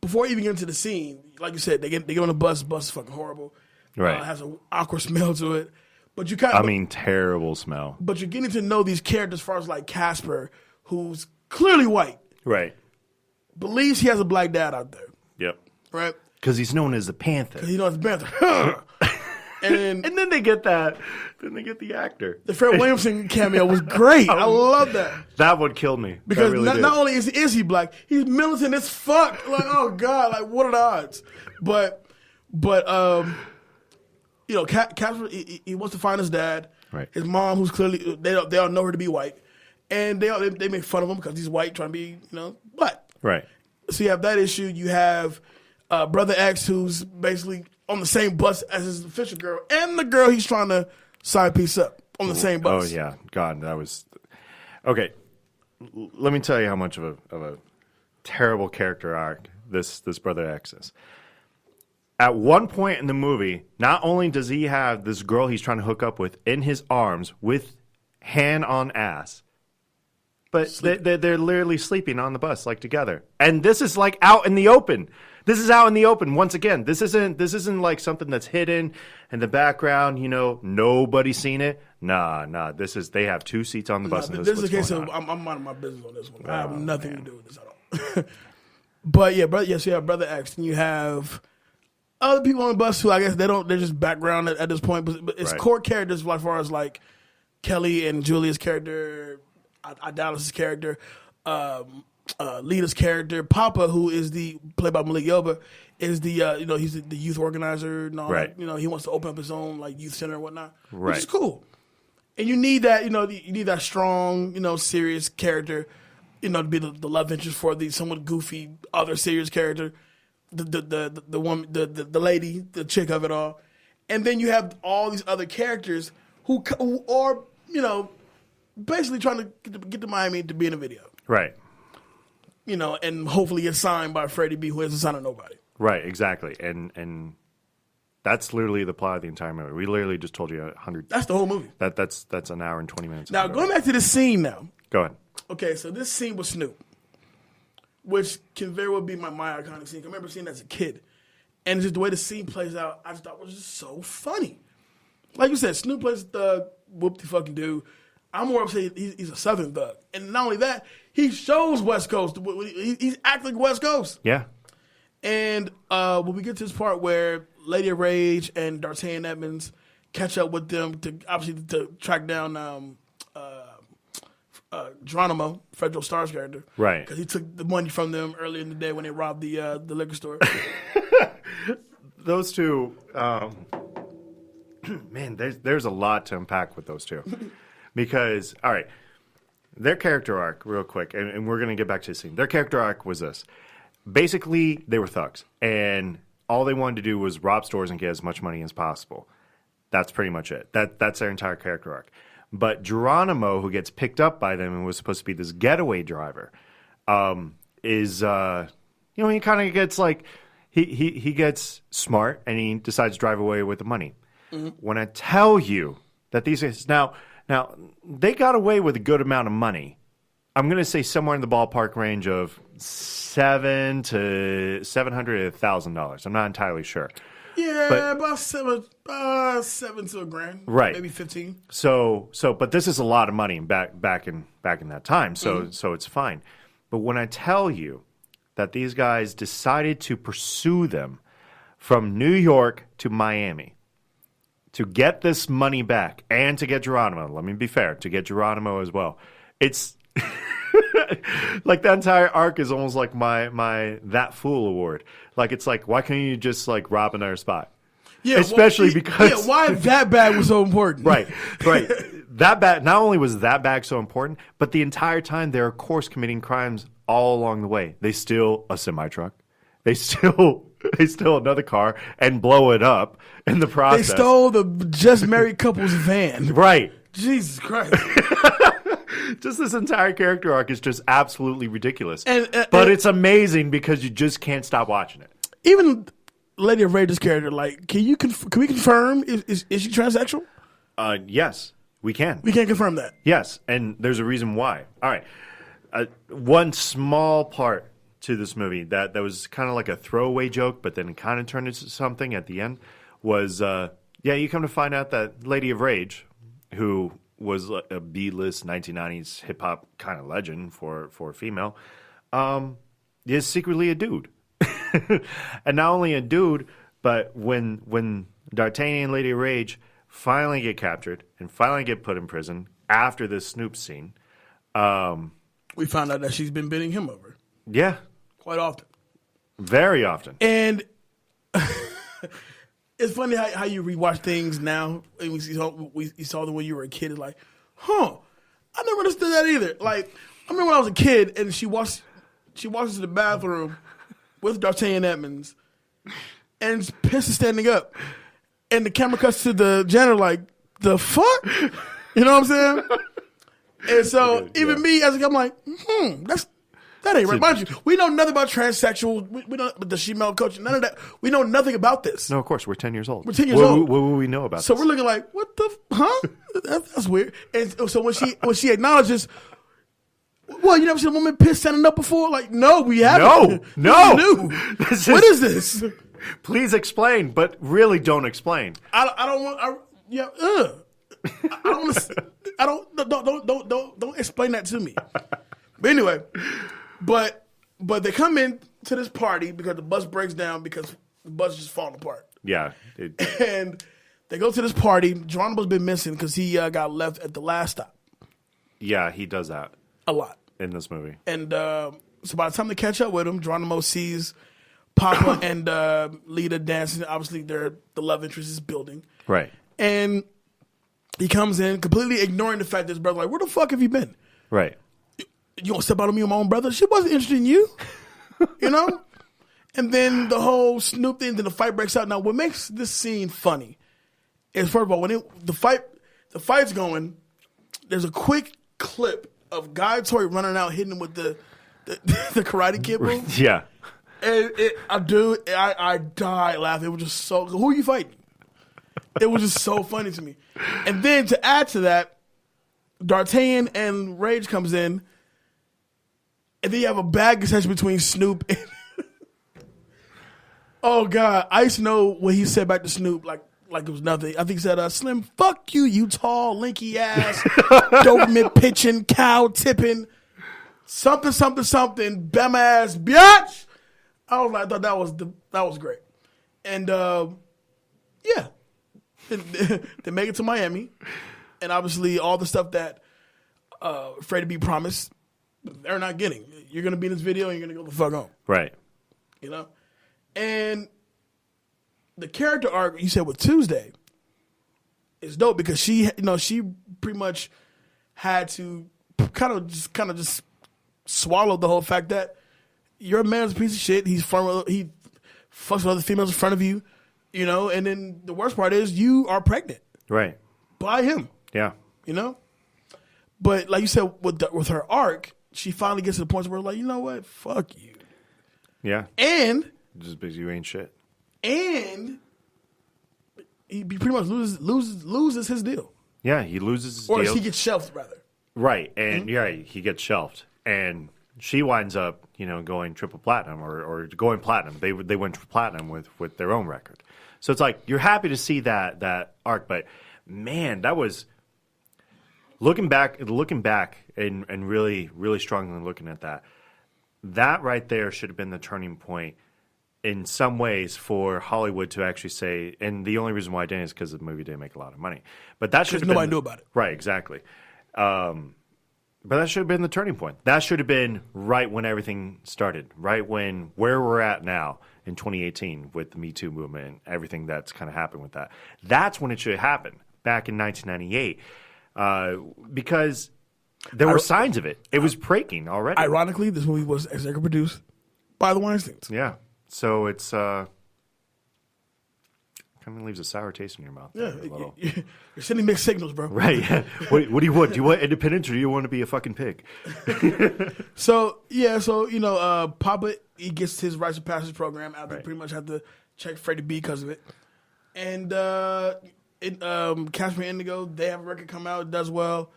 before you even get into the scene, like you said, they get on the bus. The bus is fucking horrible. Right. It has an awkward smell to it. But you terrible smell. But you're getting to know these characters as far as like Casper, who's clearly white. Right. Believes he has a black dad out there. Yep. Right? Because he's known as the Panther. He knows the Panther. And then they get that. Then they get the actor. The Fred Williamson cameo was great. I love that. That one killed me. Because really not only is he black, he's militant as fuck. Like, oh God, like what are the odds? But you know, Casper, he wants to find his dad. Right. His mom, who's clearly they all know her to be white, and they make fun of him because he's white, trying to be black. Right. So you have that issue. You have Brother X, who's basically on the same bus as his official girl, and the girl he's trying to side piece up on the same bus. Oh yeah, God, that was okay. Let me tell you how much of a terrible character arc this Brother X is. At one point in the movie, not only does he have this girl he's trying to hook up with in his arms with hand on ass, but they're literally sleeping on the bus like together, and this is like out in the open. This is out in the open once again. This isn't like something that's hidden in the background. Nobody's seen it. Nah. They have 2 seats on the bus. This is a case of I'm minding my business on this one. I have nothing to do with this at all. But yeah, brother. Yes, you have Brother X, and you have other people on the bus who I guess they're just background at this point, but it's core characters as far as like Kelly and Julia's character, Idalis' character, Lita's character, Papa, who is played by Malik Yoba, is the he's the youth organizer and all that. He wants to open up his own like youth center and whatnot, which is cool. And you need that, you need that strong, serious character, to be the love interest for the somewhat goofy other serious character. The woman, the lady, the chick of it all, and then you have all these other characters who are basically trying to get to Miami to be in a video, right? And hopefully get signed by Freddie B, who hasn't signed to nobody, right? Exactly, and that's literally the plot of the entire movie. We literally just told you 100. That's the whole movie. That's an hour and 20 minutes. Now going back to this scene now. Go ahead. Okay, so this scene with Snoop, which can very well be my iconic scene. I remember seeing it as a kid. And just the way the scene plays out, I just thought was just so funny. Like you said, Snoop plays a thug, whoop-de-fucking dude. I'm more upset he's a Southern thug. And not only that, he shows West Coast. He's acting like West Coast. Yeah. And when we get to this part where Lady of Rage and D'Artagnan Edmonds catch up with them to track down Geronimo, Federal Star's character. Right. Because he took the money from them earlier in the day when they robbed the liquor store. Those two, man, there's a lot to unpack with those two. Because, all right, their character arc, real quick, and we're going to get back to the scene. Their character arc was this. Basically, they were thugs. And all they wanted to do was rob stores and get as much money as possible. That's pretty much it. That's their entire character arc. But Geronimo, who gets picked up by them and was supposed to be this getaway driver, is he kind of gets like he gets smart and he decides to drive away with the money. Mm-hmm. When I tell you that these guys now they got away with a good amount of money, I'm going to say somewhere in the ballpark range of $700 to $1,000. I'm not entirely sure. Yeah, about seven to $1,000, right? Maybe 15. But this is a lot of money back in that time. So it's fine. But when I tell you that these guys decided to pursue them from New York to Miami to get this money back and to get Geronimo, let me be fair, to get Geronimo as well. It's like the entire arc is almost like my That Fool award. Like it's like, why can't you just like rob another spot? Yeah, especially because why that bag was so important? Right. That bag, not only was that bag so important, but the entire time they're of course committing crimes all along the way. They steal a semi truck. They steal another car and blow it up in the process. They stole the just married couple's van. Right. Jesus Christ. Just this entire character arc is just absolutely ridiculous. But it's amazing because you just can't stop watching it. Even Lady of Rage's character, like, can we confirm is she transsexual? Yes, we can. We can confirm that. Yes, and there's a reason why. All right. One small part to this movie that was kind of like a throwaway joke, but then it kind of turned into something at the end was, you come to find out that Lady of Rage, who was a B-list 1990s hip-hop kind of legend for a female, is secretly a dude. And not only a dude, but when D'Artagnan and Lady of Rage finally get captured and finally get put in prison after this Snoop scene, we found out that she's been bending him over. Yeah. Quite often. Very often. And it's funny how you rewatch things now. And you saw them when you were a kid. It's like, I never understood that either. Like, I remember when I was a kid and she walks into the bathroom with D'Artagnan Edmonds and Pence is standing up. And the camera cuts to the janitor like, the fuck? You know what I'm saying? And so even me as a kid, I'm like, that ain't right. Mind you, we know nothing about transsexual. We don't, the female coach, none of that. We know nothing about this. No, of course, we're 10 years old. We're 10 years old. What would we know about so this? We're looking like, what the, That's weird. And so when she acknowledges, well, you never seen a woman piss standing up before? Like, no, we haven't. No. What is this? Please explain, but really don't explain. I don't want, I don't explain that to me. But anyway, but they come in to this party because the bus breaks down because the bus is just falling apart. Yeah. And they go to this party. Geronimo's been missing because he got left at the last stop. Yeah, he does that a lot in this movie. And so by the time they catch up with him, Geronimo sees Papa and Lita dancing. Obviously, the love interest is building. Right. And he comes in completely ignoring the fact that his brother, like, where the fuck have you been? Right. You gonna step out on me with my own brother? She wasn't interested in you. You know? And then the whole Snoop thing, then the fight breaks out. Now, what makes this scene funny is, first of all, when the fight's going, there's a quick clip of Guy Tori running out, hitting him with the Karate Kid move. Yeah. And I died laughing. It was just so. Who are you fighting? It was just so funny to me. And then to add to that, D'Artagnan and Rage comes in, and then you have a bad discussion between Snoop and oh God, I used to know what he said back to Snoop like it was nothing. I think he said, "Slim, fuck you, you tall, lanky ass, Doberman pitching, cow tipping, something, bum ass bitch." I thought that was great, and yeah, they make it to Miami, and obviously all the stuff that Freddie B promised, they're not getting. You're gonna be in this video, and you're gonna go the fuck home, right? You know, and the character arc you said with Tuesday is dope because she pretty much had to kind of just swallow the whole fact that you're a man's piece of shit. He fucks with other females in front of you, you know, and then the worst part is you are pregnant. Right. By him. Yeah. You know? But like you said, with her arc, she finally gets to the point where like, you know what? Fuck you. Yeah. And just because you ain't shit. And he pretty much loses his deal. Yeah, he loses his deal. Or he gets shelved, rather. Right. And he gets shelved. And she winds up, going triple platinum or going platinum. They went platinum with their own record. So it's like you're happy to see that arc, but man, that was looking back and really, really strongly looking at that. That right there should have been the turning point in some ways for Hollywood to actually say, and the only reason why I didn't is because the movie didn't make a lot of money. But that should have nobody knew about it. Right, exactly. But that should have been the turning point. That should have been right when everything started, right when where we're at now in 2018 with the Me Too movement and everything that's kind of happened with that. That's when it should have happened, back in 1998, because there were signs of it. It was breaking already. Ironically, this movie was executive produced by the Weinsteins. Yeah. So it's kind of leaves a sour taste in your mouth. Yeah, you're sending mixed signals, bro. Right. Yeah. What do you want? Do you want independence or do you want to be a fucking pig? So Papa, he gets his rites of passage program after he pretty much had to check Freddie B because of it. And Cashmere Indigo, they have a record come out, it does well.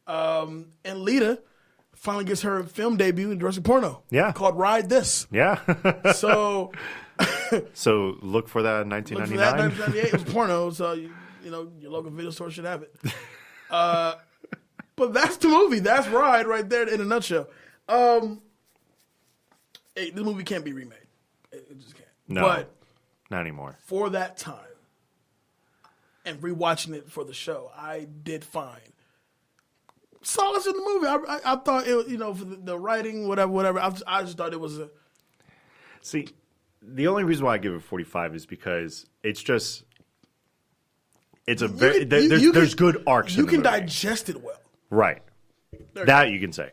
And Lita finally gets her film debut in directing porno. Yeah. Called Ride This. Yeah. So look for that in 1999. Look for that in 1998. It was porno, so your local video store should have it. But that's the movie. That's Ride right there in a nutshell. This movie can't be remade. It just can't. No, but not anymore. For that time, and rewatching it for the show, I did find solace in the movie. I thought it, for the writing, whatever. I just thought it was a. See, the only reason why I give it 45 is because it's just. It's a very there's good arcs. You can digest it well, right? That you can say,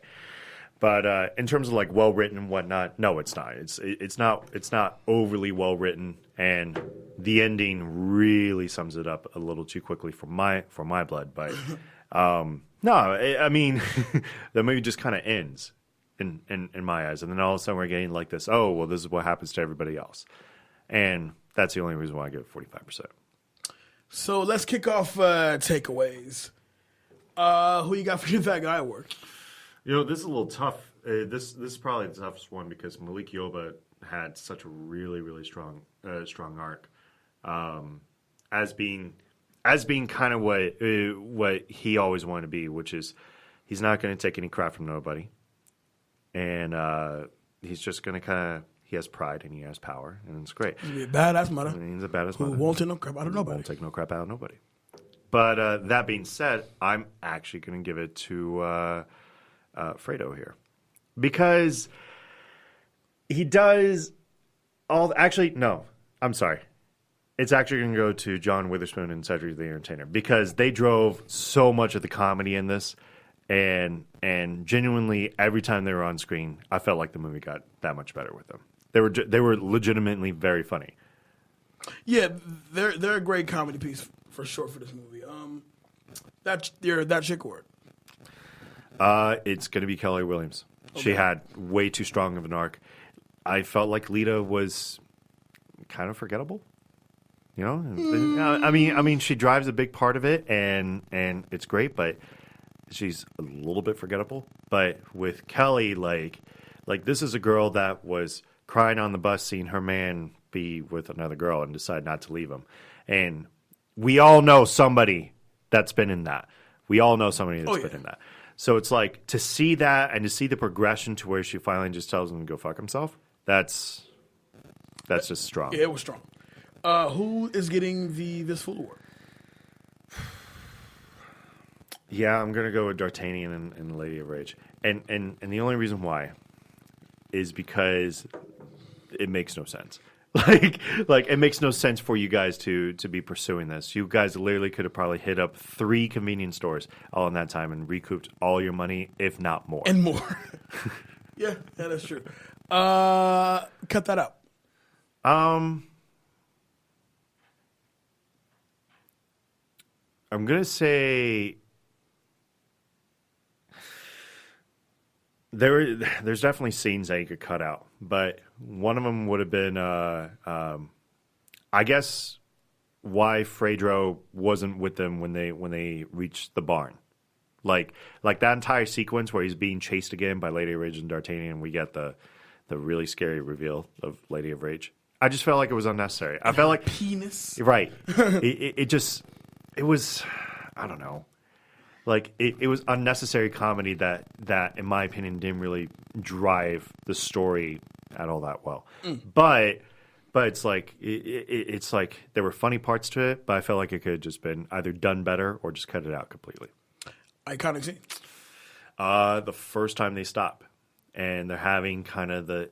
but in terms of like well written and whatnot, no, it's not. It's not overly well written, and the ending really sums it up a little too quickly for my blood. But no, I mean the movie just kind of ends in my eyes, and then all of a sudden we're getting like this. Oh well, this is what happens to everybody else, and that's the only reason why I give it 45%. So let's kick off takeaways. Who you got for your That Guy Award? This is a little tough. This is probably the toughest one because Malik Yoba had such a really, really strong arc, as being kind of what he always wanted to be, which is he's not going to take any crap from nobody, and he's just going to he has pride and he has power, and it's great. He's a badass mother. And he's a badass who mother. won't take no crap out of nobody. Won't take no crap out of nobody. But that being said, I'm actually going to give it to Fredo here. Because he does all... Actually, no. I'm sorry. It's actually going to go to John Witherspoon and Cedric the Entertainer. Because they drove so much of the comedy in this. And genuinely, every time they were on screen, I felt like the movie got that much better with them. They were legitimately very funny. Yeah, they're a great comedy piece for sure for this movie. That chick word. It's going to be Kelly Williams. Okay. She had way too strong of an arc. I felt like Lita was kind of forgettable. You know, I mean, she drives a big part of it, and it's great, but she's a little bit forgettable. But with Kelly, like this is a girl that was crying on the bus seeing her man be with another girl and decide not to leave him. And we all know somebody that's been in that. We all know somebody that's been in that. So it's like to see that and to see the progression to where she finally just tells him to go fuck himself. That's just strong. Yeah, it was strong. Who is getting this Fool Award? Yeah, I'm gonna go with D'Artagnan and Lady of Rage, and the only reason why is because it makes no sense. Like it makes no sense for you guys to be pursuing this. You guys literally could have probably hit up 3 convenience stores all in that time and recouped all your money, if not more. And more. Yeah, that's true. Cut that out. I'm gonna say there's definitely scenes that you could cut out, but one of them would have been, I guess, why Fredro wasn't with them when they reached the barn, like that entire sequence where he's being chased again by Lady of Rage and D'Artagnan, and we get the really scary reveal of Lady of Rage. I just felt like it was unnecessary. I felt like penis. Right. It was, I don't know. Like, it was unnecessary comedy that, in my opinion, didn't really drive the story at all that well. But it's like it's like there were funny parts to it, but I felt like it could have just been either done better or just cut it out completely. Iconic scene. The first time they stop, and they're having kind of the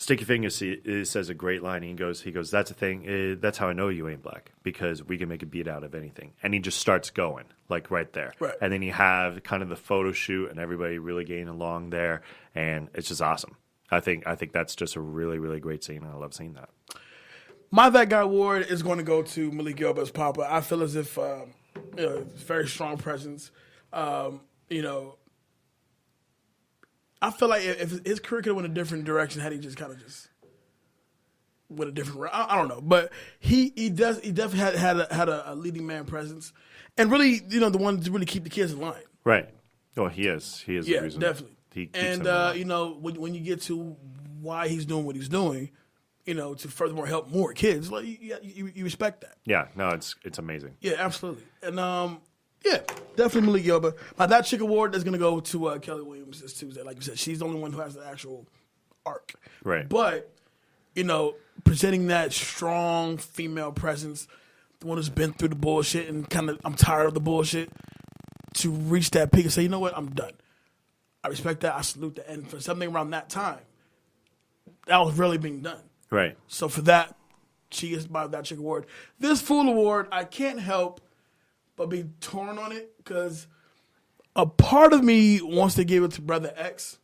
Sticky Fingers says a great line. He goes, that's a thing. That's how I know you ain't black, because we can make a beat out of anything. And he just starts going, like right there. Right. And then you have kind of the photo shoot and everybody really getting along there. And it's just awesome. I think that's just a really, really great scene. And I love seeing that. My That Guy award is going to go to Malik Yoba's Papa. I feel as if, very strong presence. I feel like if his career could have went a different direction, had he just kind of went a different route. I don't know, but he definitely had a leading man presence, and really, the one to really keep the kids in line. Right. Well, he is. He is. Yeah, the reason definitely. He keeps them in line. When you get to why he's doing what he's doing, to furthermore help more kids, like you respect that. Yeah. No, it's amazing. Yeah, absolutely, and yeah, definitely Malik Yoba. That chick award is going to go to Kelly Williams this Tuesday. Like you said, she's the only one who has the actual arc. Right. But, presenting that strong female presence, the one who's been through the bullshit and kind of, I'm tired of the bullshit, to reach that peak and say, you know what, I'm done. I respect that. I salute that. And for something around that time, that was really being done. Right. So for that, she is by that chick award. This Fool Award, I can't help but be torn on it, because a part of me wants to give it to Brother X,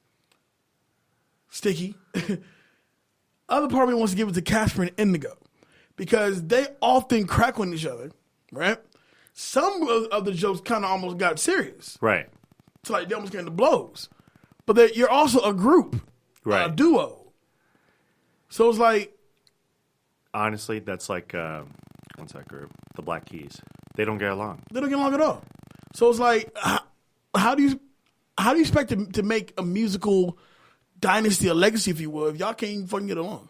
Sticky. Other part of me wants to give it to Casper and Indigo, because they often crack on each other, right? Some of the jokes kind of almost got serious. Right. So like they almost getting the blows. But you're also a group, right? A duo. So it's like... Honestly, that's like, what's that group? The Black Keys. They don't get along. They don't get along at all. So it's like, how do you expect to make a musical dynasty, a legacy, if you will, if y'all can't even fucking get along?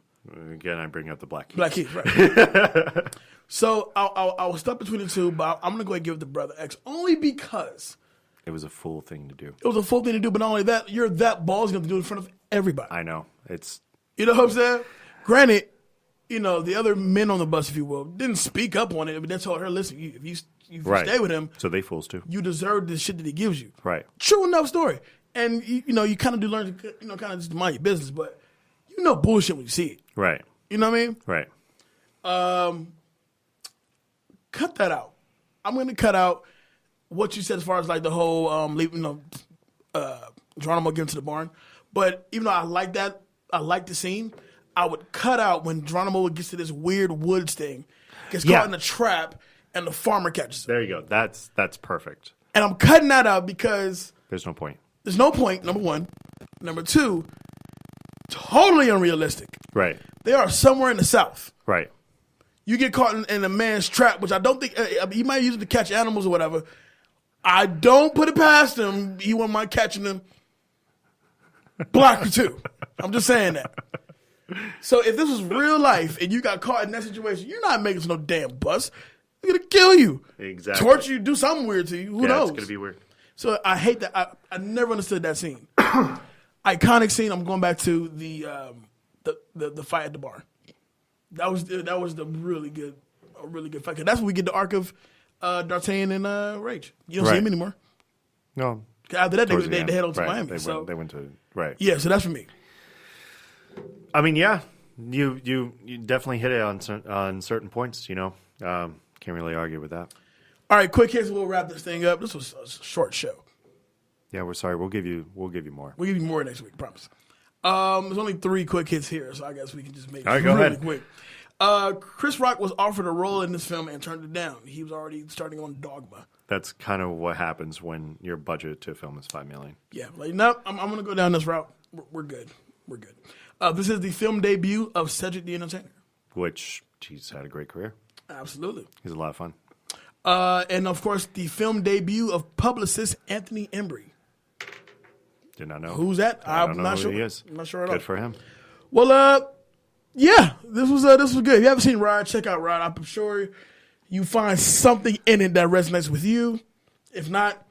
Again, I bring up the Black Keys. Black Keys, right. So I'll step between the two, but I'm going to go ahead and give it to Brother X, only because It was a fool thing to do. It was a fool thing to do, but not only that, you're that ballsy enough to do it in front of everybody. I know. It's... You know what I'm saying? Granted, the other men on the bus, if you will, didn't speak up on it, but they told her, listen, if you stay with him, so they fools too. You deserve the shit that he gives you. Right. True enough story. And, you kind of do learn to, kind of just mind your business, but bullshit when you see it. Right. You know what I mean? Right. Cut that out. I'm going to cut out what you said as far as like the whole Geronimo getting to the barn. But even though I like that, I like the scene, I would cut out when Geronimo gets to this weird woods thing, gets caught in a trap, and the farmer catches him. There you go. That's perfect. And I'm cutting that out because there's no point. There's no point, number one. Number two, totally unrealistic. Right. They are somewhere in the South. Right. You get caught in a man's trap, which I don't think he might use it to catch animals or whatever. I don't put it past him. He wouldn't mind catching them. Blocker too. I'm just saying that. So if this was real life and you got caught in that situation, you're not making no damn bus. They're gonna kill you. Exactly. Torture you, do something weird to you. Who knows? It's gonna be weird. So I hate that. I never understood that scene. Iconic scene. I'm going back to the fight at the bar. That was the really good fight. 'Cause that's when we get the arc of D'Artagnan and Rage. You don't see him anymore. No. After that, they head on to Miami. They went to right. Yeah, so that's for me. I mean, yeah, you definitely hit it on certain points. Can't really argue with that. All right, quick hits. We'll wrap this thing up. This was a short show. Yeah, we're sorry. We'll give you more. We'll give you more next week. Promise. There's only 3 quick hits here, so I guess we can just make it really quick. Chris Rock was offered a role in this film and turned it down. He was already starting on Dogma. That's kind of what happens when your budget to film is $5 million. Yeah, no, I'm going to go down this route. We're good. We're good. This is the film debut of Cedric the Entertainer. Which, he's had a great career. Absolutely. He's a lot of fun. And, of course, the film debut of publicist Anthony Embry. Did not know. Who's that? I'm not sure. Who he is. I'm not sure at all. Good for him. Well, yeah, this was good. If you haven't seen Ride, check out Ride. I'm sure you find something in it that resonates with you. If not,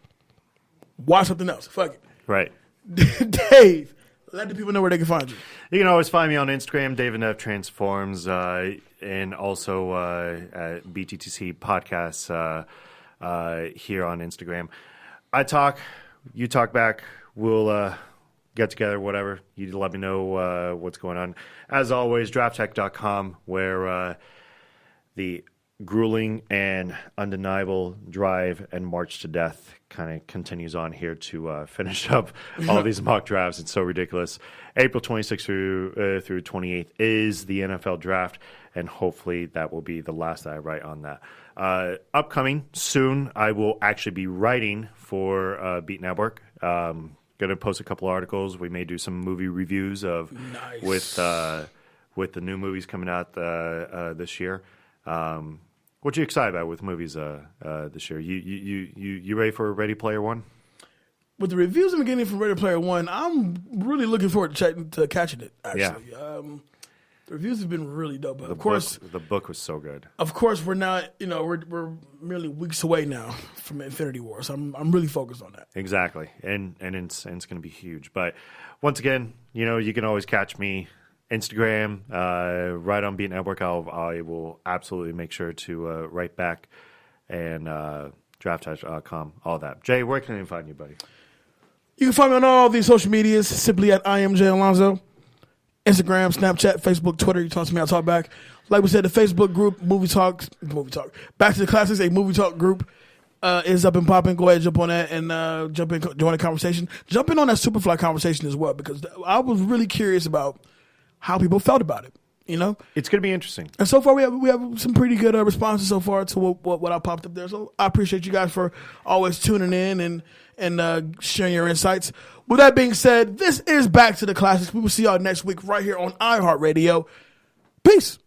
watch something else. Fuck it. Right. Dave, let the people know where they can find you. You can always find me on Instagram, David Neff Transforms, and also at BTTC Podcasts here on Instagram. I talk, you talk back. We'll get together, whatever. You let me know what's going on. As always, drafttech.com, where the grueling and undeniable drive and march to death kind of continues on here to finish up all these mock drafts. It's so ridiculous. April 26th through 28th is the NFL draft, and hopefully that will be the last that I write on that. Upcoming soon, I will actually be writing for Beat Network. Going to post a couple articles. We may do some movie reviews of with the new movies coming out this year. What are you excited about with movies this year? You ready for Ready Player One? With the reviews I'm getting from Ready Player One, I'm really looking forward to catching it. Actually, yeah. The reviews have been really dope. But of course, the book was so good. Of course, we're not. We're merely weeks away now from Infinity War, so I'm really focused on that. Exactly, and it's going to be huge. But once again, you can always catch me. Instagram, right on Beat Network. I will absolutely make sure to write back, and drafttouch.com, all that. Jay, where can I find you, buddy? You can find me on all these social medias, simply at I am Jay Alonzo. Instagram, Snapchat, Facebook, Twitter. You talk to me, I talk back. Like we said, the Facebook group, Movie Talk. Back to the Classics, a Movie Talk group is up and popping. Go ahead, jump on that and jump in, join the conversation. Jump in on that Superfly conversation as well, because I was really curious about how people felt about it. It's going to be interesting. And so far, we have some pretty good responses so far to what I popped up there. So I appreciate you guys for always tuning in and sharing your insights. With that being said, this is Back to the Classics. We will see y'all next week right here on iHeartRadio. Peace.